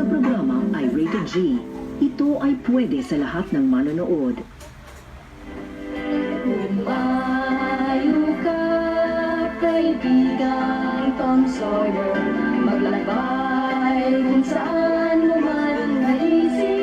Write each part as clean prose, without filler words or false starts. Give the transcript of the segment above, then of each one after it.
na programa ay rated G. Ito ay pwede sa lahat ng manonood. Umayo ka, kaibigang Tom Sawyer, maglalakbay kung saan mo man naisip.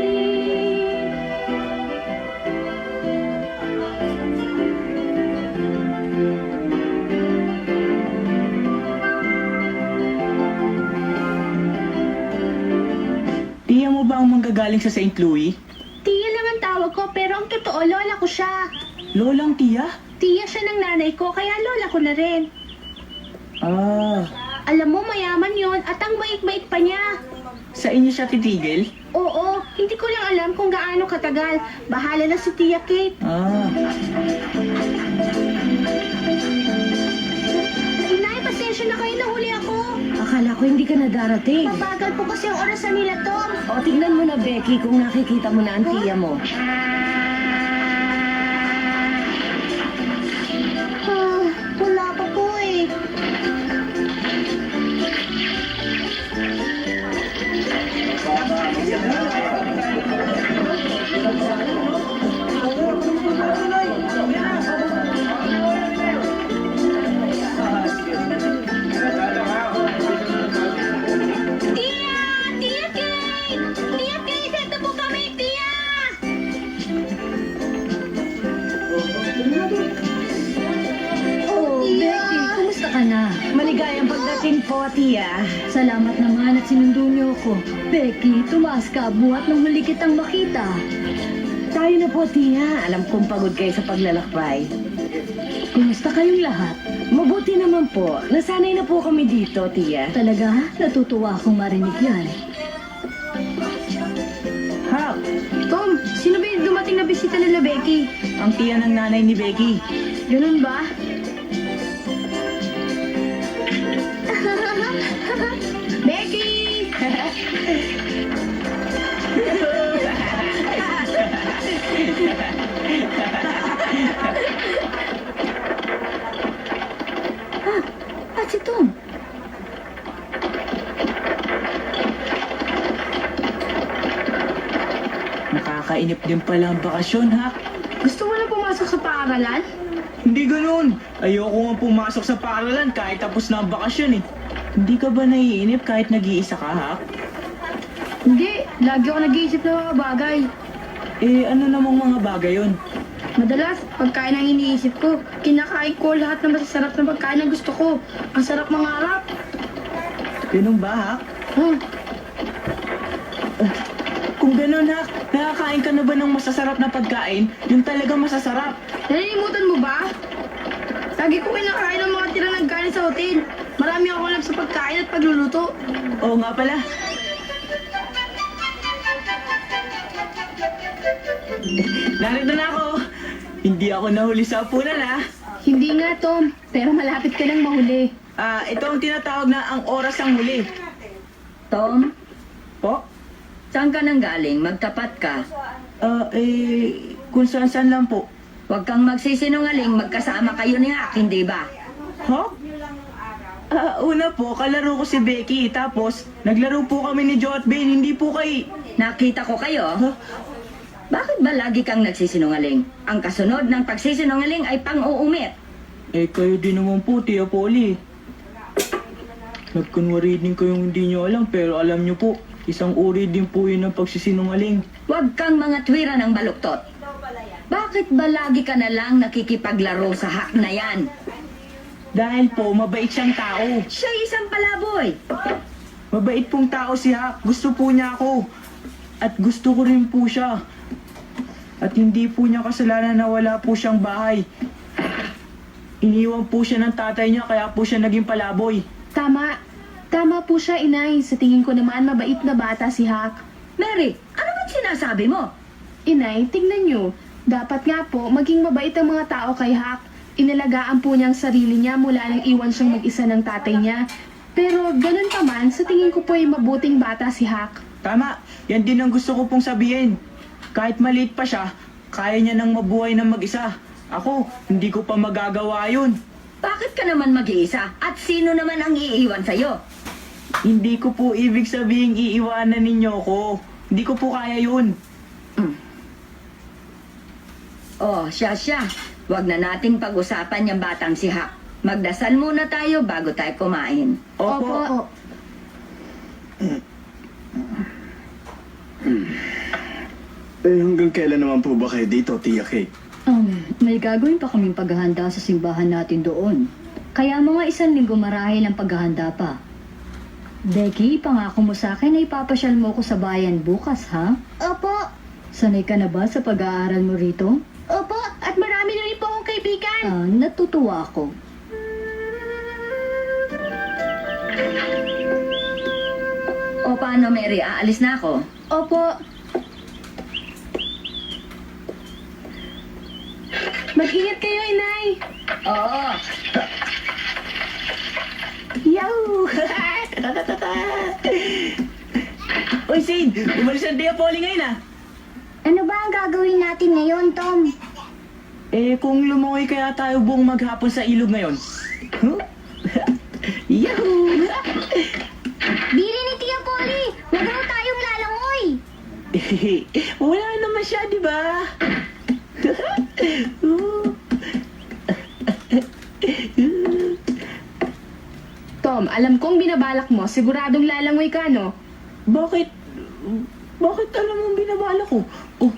Tiya mo ba ang manggagaling sa St. Louis? Tiya lang ang tawag ko, pero ang totoo, lola ko siya. Lolang tiya? Tiya siya ng nanay ko, kaya lola ko na rin. Ah, Alam mo, mayaman yon at ang bait-bait pa niya. sa inyo siya titigil? Oo, hindi ko lang alam kung gaano katagal. Bahala na si Tia Kate. Ah, Inay, pasensya na kayo, nahuli ako. Akala ko hindi ka na darating. Mabagal po kasi ang orasan nila, Tom. O, tignan mo na, Becky, kung nakikita mo na ang tiya mo. Wala pa po eh. Tia! Tia Kate! Tia Kate, ito po kami, Tia! Oh, Becky, kumusta ka na? Maligayang pagdating po, tiya. Salamat naman at sinundo niyo ako. Becky, tumaas ka buhat nung huli kitang makita. Tayo na po, tiya. Alam kong pagod kayo sa paglalakbay. Kumusta kayong lahat? Mabuti naman po. Nasanay na po kami dito, tiya. Talaga? Natutuwa akong marinig yan. ha! Tom, sino ba yung dumating na bisita nila Becky? Ang tiya ng nanay ni Becky. Ganun ba? Becky! At si Tom. Nakakainip din pala ang bakasyon, ha? Gusto mo na pumasok sa paaralan? Hindi ganun. Ayoko nga pumasok sa paaralan kahit tapos na ang bakasyon eh. Hindi ka ba naiinip kahit nag-iisa ka, ha? Hindi, lagi ako nag-iisip ng mga bagay. Eh, ano namang mga bagay yun? Madalas, pagkain ang iniisip ko, kinakain ko lahat ng masasarap na pagkain na gusto ko. Ang sarap mangarap. Ganun ba, ha? Huh, Kung ganun, ha? Nakakain ka na ba ng masasarap na pagkain? Yung talaga masasarap. nalilimutan mo ba? Lagi ko kinakain ng mga tira ng kanin sa hotel. Marami ako alam sa pagkain at pagluluto. Oo nga pala. Narito na ako. Hindi ako nahuli sa apunan, ha? Hindi nga, Tom. Pero malapit ka nang mahuli. Ito ang tinatawag na ang oras ang huli. Tom, Po? saan ka nang galing? Magtapat ka. Kung saan-saan lang po. Huwag kang magsisinungaling, magkasama kayo ni Hak, hindi ba? Ha? Una po, kalaro ko si Becky. Tapos, naglaro po kami ni Joe at Ben. Hindi po kay... Nakita ko kayo. Ha? Bakit ba lagi kang nagsisinungaling? Ang kasunod ng pagsisinungaling ay pang-uumit. Eh, kayo din naman po, Tia Polly. Nagkunwari din kayong hindi nyo alam, pero alam nyo po, isang uri din po yun ng pagsisinungaling. Huwag kang mga twira ng baluktot. Bakit ba lagi ka na lang nakikipaglaro sa Hak na yan? Dahil po, mabait siyang tao. Siya isang palaboy. Mabait pong tao si Hak. Gusto po niya ako. At gusto ko rin po siya. At hindi po niya kasalanan na wala po siyang bahay. Iniwan po siya ng tatay niya, kaya po siya naging palaboy. Tama. Tama po siya, Inay. Sa tingin ko naman, mabait na bata si Hak. Mary, ano ba't sinasabi mo? Inay, tignan niyo. Dapat nga po, maging mabait ang mga tao kay Hak. Inalagaan po niya ang sarili niya mula nang iwan siyang mag-isa ng tatay niya. Pero ganun pa man, sa tingin ko po ay mabuting bata si Hak. Tama, yan din ang gusto ko pong sabihin. Kahit maliit pa siya, kaya niya nang mabuhay ng mag-isa. Ako, hindi ko pa magagawa yun. Bakit ka naman mag-iisa? At sino naman ang iiwan sa'yo? Hindi ko po ibig sabihin iiwanan ninyo ko. Hindi ko po kaya yun. Oh, siya. Huwag na nating pag-usapan yung batang si Hak. Magdasal muna tayo bago tayo kumain. Opo. Hanggang kailan naman po ba kayo dito, Tia Kay? May gagawin pa kaming paghahanda sa simbahan natin doon. Kaya mga 1 linggo marahil ang paghahanda pa. Becky, pangako mo sa akin na ipapasyal mo ko sa bayan bukas, ha? Opo. Sanay ka na ba sa pag-aaral mo rito? Opo. At marami na rin po akong kaibigan. Natutuwa ako. O paano, Mary? Aalis na ako. Opo. Mag-ingat kayo, Inay. Oo. Yahoo! Uy, Sid! Umalis ang Tia Polly ngayon ah! Ano ba ang gagawin natin ngayon, Tom? Kung lumangoy kaya tayo buong maghapon sa ilog ngayon? Huh? Yahoo! Bili ni Tia Polly! Huwag raw tayong lalangoy! Wala naman siya, di ba? Tom, alam kong binabalak mo. Siguradong lalangoy ka, no? Bakit? Bakit alam mong binabala ko? Oh,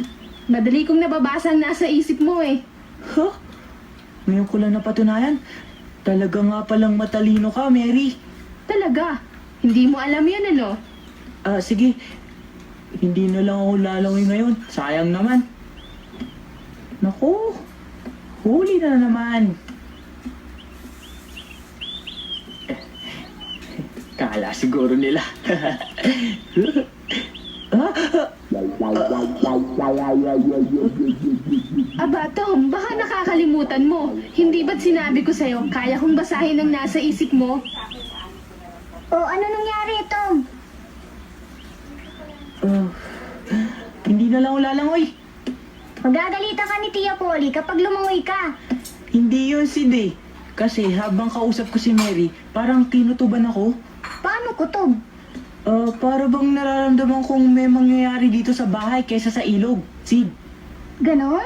Madali kong nababasa ang nasa isip mo, eh. huh? Ngayon ko lang napatunayan. Talaga nga palang matalino ka, Mary. Talaga. Hindi mo alam yun, ano? Sige. Hindi na lang ako lalangoy ngayon. Sayang naman. Naku, huli na naman. Kala siguro nila. Aba, Tom, baka nakakalimutan mo. Hindi ba't sinabi ko sa'yo, kaya kong basahin ang nasa isip mo? O ano nangyari, Tom? Hindi na lang ako lalangoy. Magagalitan ka ni Tia Polly kapag lumangoy ka. Hindi yun, Sid eh. Kasi habang kausap ko si Mary, parang tinutuban ako. Paano kutob? Para bang nararamdaman kong may mangyayari dito sa bahay kaysa sa ilog, Sid. Ganon?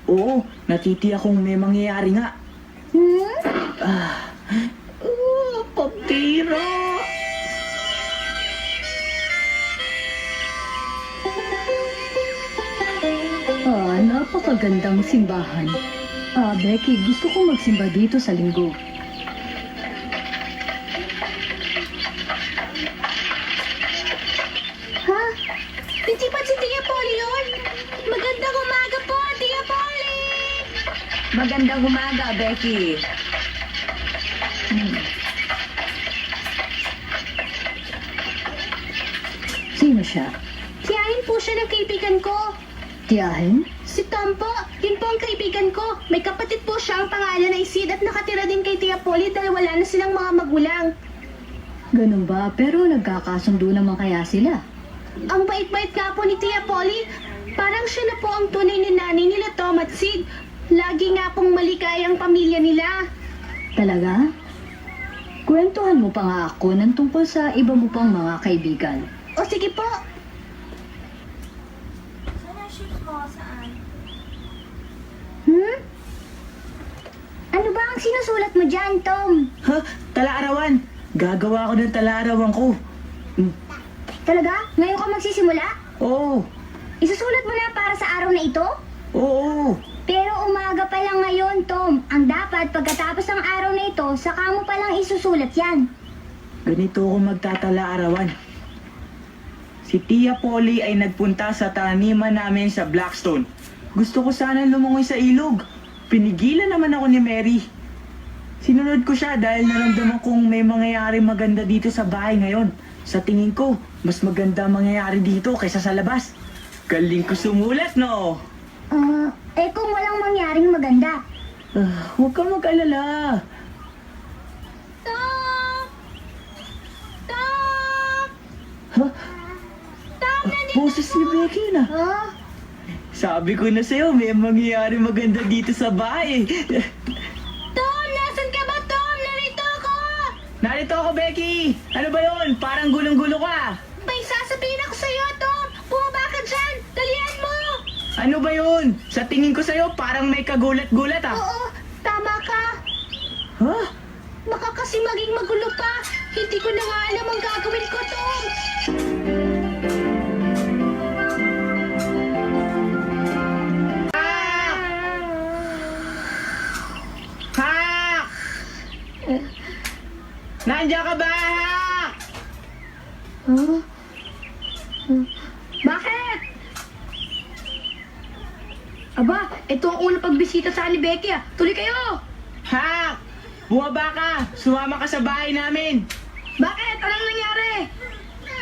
Oo, natitiyak kong may mangyayari nga. Pagtira! Napakagandang simbahan. Becky, gusto ko magsimba dito sa linggo. Ha? Hindi ba si Tia Polly yun? Magandang umaga po, Tia Polly! Magandang umaga, Becky. Sino siya? Tiyahin po siya ng kaibigan ko. Tiyahin? Si Tom po, yun po ang kaibigan ko. May kapatid po siya ang pangalan ay Sid at nakatira din kay Tia Polly dahil wala na silang mga magulang. Ganun ba? Pero nagkakasundo naman kaya sila. Ang bait-bait nga po ni Tia Polly. Parang siya na po ang tunay ni nanay nila Tom at Sid. Lagi nga pong maligaya ang pamilya nila. Talaga? Kwentuhan mo pa nga ako ng tungkol sa iba mo pang mga kaibigan. O sige po. Ano ba ang sinusulat mo dyan, Tom? Ha? Tala-arawan! Gagawa ko ng tala-arawan ko. Talaga? Ngayon ka magsisimula? Oo, Isusulat mo na para sa araw na ito? oo. Pero umaga pa lang ngayon, Tom. Ang dapat pagkatapos ng araw na ito, saka mo pa lang isusulat yan. Ganito ako magtatala-arawan. Si Tia Polly ay nagpunta sa taniman namin sa Blackstone. Gusto ko sana lumangoy sa ilog. Pinigilan naman ako ni Mary. Sinunod ko siya dahil naramdaman kong may mangyayari maganda dito sa bahay ngayon. Sa tingin ko, mas maganda ang mangyayari dito kaysa sa labas. Galing ko sumulat, no? Kung walang mangyaring maganda. Huwag kang mag-alala. Tom! Tom! Ha? Boses ni Becky na. Oh, Sabi ko na sa'yo, may mangyayari maganda dito sa bahay. Tom! Nasaan ka ba, Tom? Narito ako! Narito Narito ako, Becky! Ano ba yon? Parang gulong-gulo ka! May sasabihin ako sa'yo, Tom! Bumaba ka dyan! Dalian mo! Ano ba yun? Sa tingin ko sa'yo, parang may kagulat-gulat ah! Oo, tama ka! Ha? Baka kasi maging magulo pa! Hindi ko na nga alam ang gagawin ko, Tom! Hak! Nandiyan ka ba, Hak? Huh? Bakit? Aba, ito ang unang pagbisita sa ni Becky ah. Tuloy kayo! Hak! Bumaba ka! Sumama ka sa bahay namin! Bakit? Anong nangyari?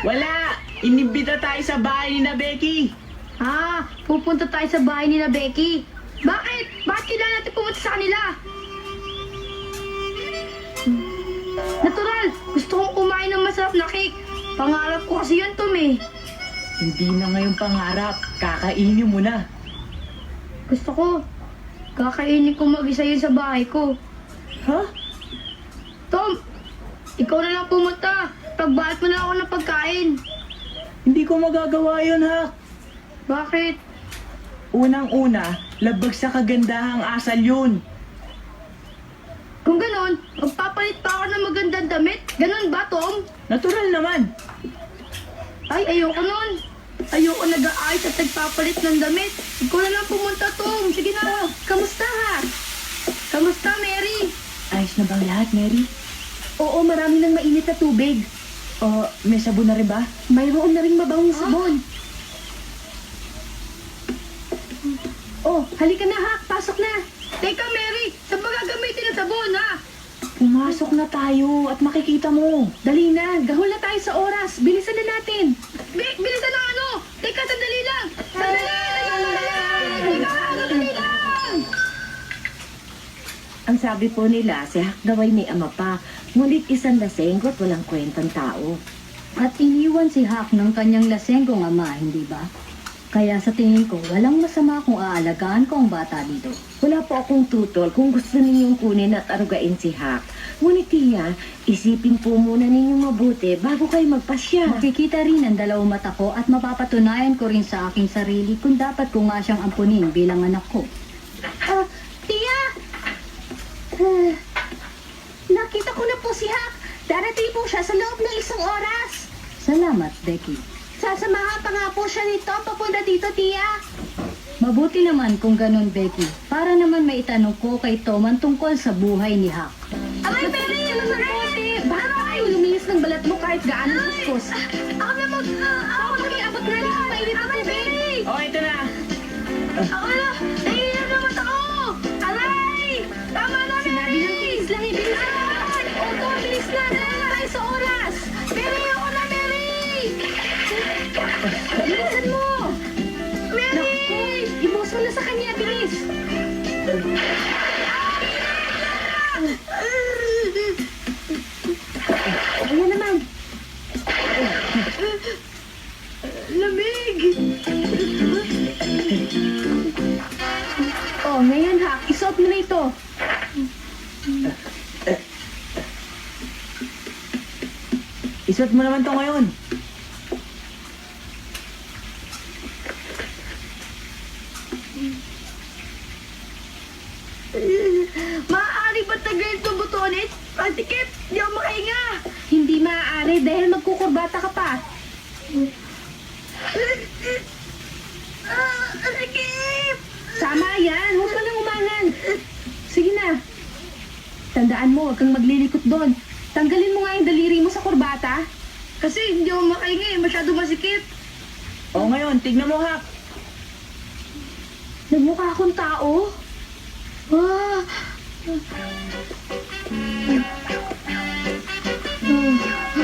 Wala! Inibita tayo sa bahay ni na Becky! Ah, pupunta tayo sa bahay ni na Becky. Bakit? Bakit kailangan natin pumunta sa kanila? Natural! Gusto kong kumain ng masarap na cake. Pangarap ko kasi yun, Tom eh. Hindi na ngayon pangarap. Kakainin mo na. Gusto ko. Kakainin ko mag-isa yun sa bahay ko. Ha? Tom, ikaw na lang pumunta. Pagbayad mo na ako ng pagkain. Hindi ko magagawa yun, Hak. Bakit? Unang-una, labag sa kagandahang asal yun. Kung ganon, magpapalit pa ako ng magandang damit. Ganon ba, Tom? Natural naman. Ay, ayoko nun. Ayoko nag-aayos at nagpapalit ng damit. Ikaw na lang pumunta, Tom. Sige na. Kamusta, ha? Kamusta, Mary? Ayos na bang lahat, Mary? Oo, marami ng mainit na tubig. O, may sabon na rin ba? Mayroon na rin mabangong sabon. Oh, halika na, ha? Pasok na. Teka, Mary. Saan ba gagamitin ang sabon, ha? Pumasok na tayo at makikita mo. Dali na. Gahol na tayo sa oras. Bilisan na natin. Bilisan na ano? Teka, sandali lang. Sandali lang. Ang sabi po nila, si Hak daw ay may ama pa, ngunit isang lasenggo at walang kwentang tao. At iniwan si Hak ng kanyang lasenggong ama, hindi ba? Kaya sa tingin ko, walang masama kung aalagaan ko ang bata dito. Wala po akong tutol kung gusto ninyong kunin at arugain si Hak. Ngunit tiya, isipin po muna ninyong mabuti bago kayo magpasya. Makikita rin ang dalawang mata ko at mapapatunayan ko rin sa aking sarili kung dapat ko nga siyang ampunin bilang anak ko. Tia! Nakita ko na po si Hak. Darating po siya sa loob ng isang oras. Salamat, Becky. Sasamahan pa nga po siya nito papunta dito, Tia. Mabuti naman kung ganun, Becky. Para naman maitanong ko kay Tom ang tungkol sa buhay ni Hak. Abay, Mary! Ano na bote? Baka kayo luminis ng balat mo kahit gaano kuskus. Ako na mag-iabot na lang. Mainit na tubig. O, ito na. Ako na! Naiiyak na mata ko! Aray! Tama na, Mary! Sinabi ng bilis lang, bilis na naman! Oto, bilis na! Dala na tayo sa oras! Mary, ako na, Mary! Bilisan mo! Mary! Ibos mo na sa kanya, bilis! Ayan naman! Lamig! Oh, ngayon ha, isuot mo na ito. Isuot mo naman to ngayon. Maaari ba tagalin ito butones? Antikip, di ako makahinga. Hindi maaari dahil magkukurbata ka pa. Antikip! Sama yan, huwag ka nang umangan. Sige na. Tandaan mo, huwag kang maglilikot doon. Tanggalin mo nga yung daliri mo sa kurbata. Kasi hindi ako makahinga eh, masyado masikip. O, ngayon, tignan mo, Hak. Nagmukha akong tao. Ah.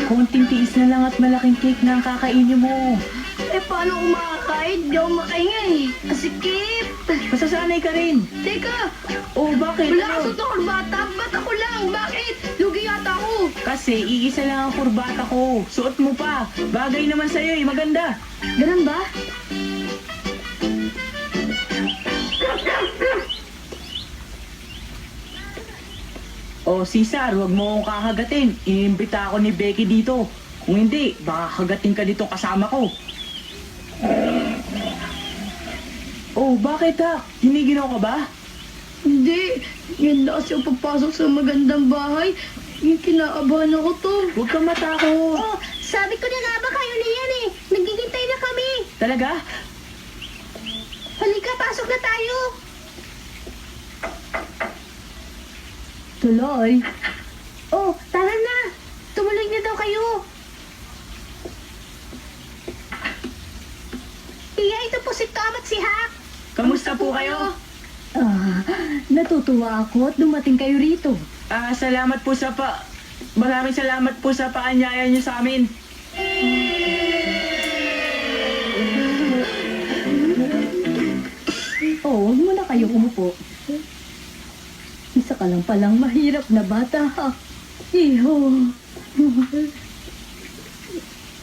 Konting tiis na lang at malaking cake na ang kakainin mo. Eh, paano kumakain? Di ako makahinga eh. Masikip. Masasanay ka rin. Teka, O, bakit? wala ka Ano? sa kurbata. Ba't ako lang? Bakit? Lugi yata ako. Kasi iisa lang ang kurbata ko. Suot mo pa. Bagay naman sa'yo eh. Maganda. Ganun ba? O Cesar, wag mo akong kakagatin. Inimbita ako ni Becky dito. Kung hindi, baka kagatin ka dito kasama ko. Oh, bakit ha? Hiniginaw ka ba? Hindi. Yan na kasi ang pagpasok sa magandang bahay. Yung kinaabahan ako, Tom. Huwag kang matakot. Oh, sabi ko na nga ba kayo na yan eh. Naghihintay na kami. Talaga? Halika, pasok na tayo. Tuloy. Oh, tara na. Tumuloy na daw kayo. Tia, ito po si Tom at si Hak. Kamusta po kayo? Natutuwa ako at dumating kayo rito. Salamat po sa Maraming salamat po sa paanyaya niyo sa amin. Oo, huwag mo na kayo umupo. Isa ka lang palang mahirap na bata, ha? Iho.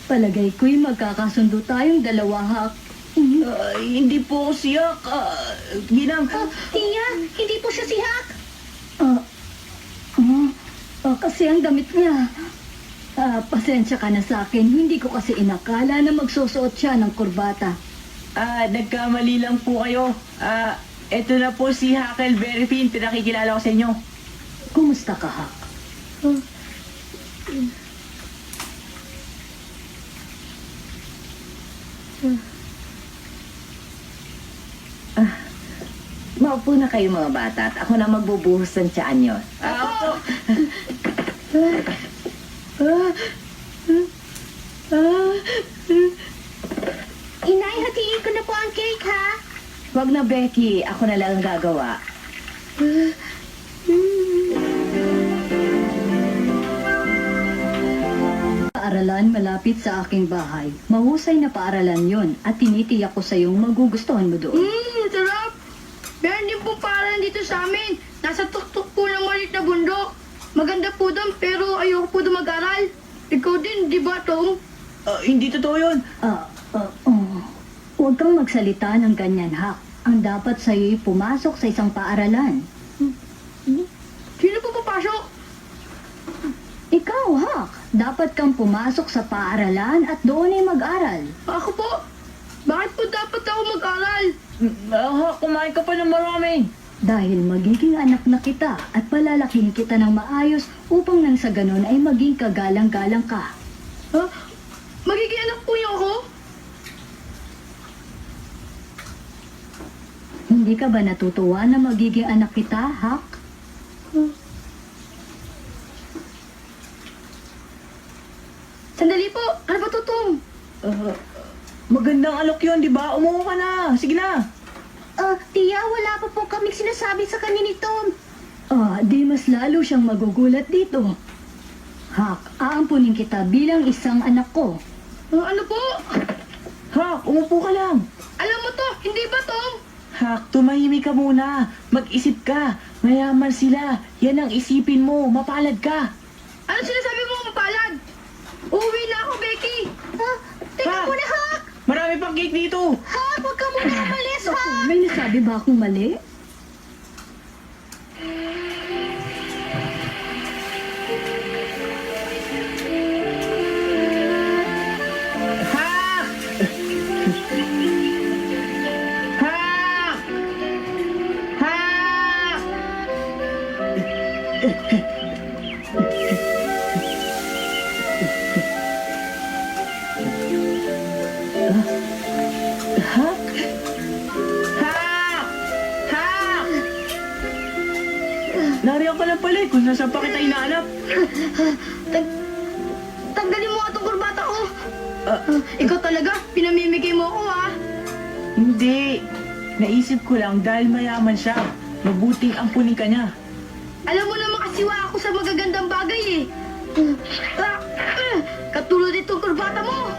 Palagay ko'y magkakasundo tayong dalawa, ha? Hindi po siya. Ginang. Tia, hindi po siya si Hak. Kasi ang damit niya. Pasensya ka na sa akin. Hindi ko kasi inakala na magsusuot siya ng kurbata. Nagkamali lang po kayo. Eto na po si Hakel Verifin. Pinakikilala ko sa inyo. Kumusta ka, Hak? Maupo na kayo mga bata at ako na magbubuhos ng tiyan nyo. Opo. Inay, hatiin ko na po ang cake, ha? Wag na, Becky. Ako na lang ang gagawa. Paaralan malapit sa aking bahay. Mahusay na paaralan yon at tinitiyak ko sa iyong magugustuhan mo doon. Sarap! Meron din pong paralan dito sa amin. Nasa tuktok po ng maliit na bundok. Maganda po doon, pero ayoko po doon mag-aral. Ikaw din, di ba, Tom? Hindi totoo yun. Huwag kang magsalita ng ganyan, Hak. Ang dapat sa iyo'y pumasok sa isang paaralan. Sino po papasok? Ikaw, Hak. Dapat kang pumasok sa paaralan at doon ay mag-aral. Ako po? Bakit po dapat ako mag-aral? Kumain ka pa ng marami. Dahil magiging anak na kita at palalakihin kita ng maayos upang nang sa ganon ay maging kagalang-galang ka. Ha? Magiging anak po niyo ako? Hindi ka ba natutuwa na magiging anak kita, Hak? Sandali po, ano ba to, Tom? Magandang alok yun, di ba? Umuha ka na. Sige na. Tia, wala pa po kaming sinasabi sa kanya ni Tom. Di mas lalo siyang magugulat dito. Hak, aampunin kita bilang isang anak ko. Ano po? Hak, umupo ka lang. Alam mo to, hindi ba, Tom? Hak, tumahimik ka muna. Mag-isip ka. Mayaman sila. Yan ang isipin mo. Mapalad ka. Ano sinasabi mo, mapalad? Uuwi na ako, Becky. Teka Ha? muna, Hak! Marami pang cake dito. Ha? Huwag ka muna umalis, ha? May nasabi ba akong mali? Hak! Hak! Hak! Hak? Hak! Hak! Nariyan ka lang pala eh, kung nasaan pa kita inaanap. Tanggalin mo nga itong kurbata ko. Ikaw talaga, pinamimigay mo ako, ha? Hindi. Naisip ko lang dahil mayaman siya. Mabuting ampunin ka niya. Alam mo naman kasiwa ako sa magagandang bagay, eh. Katulad itong kurbata mo.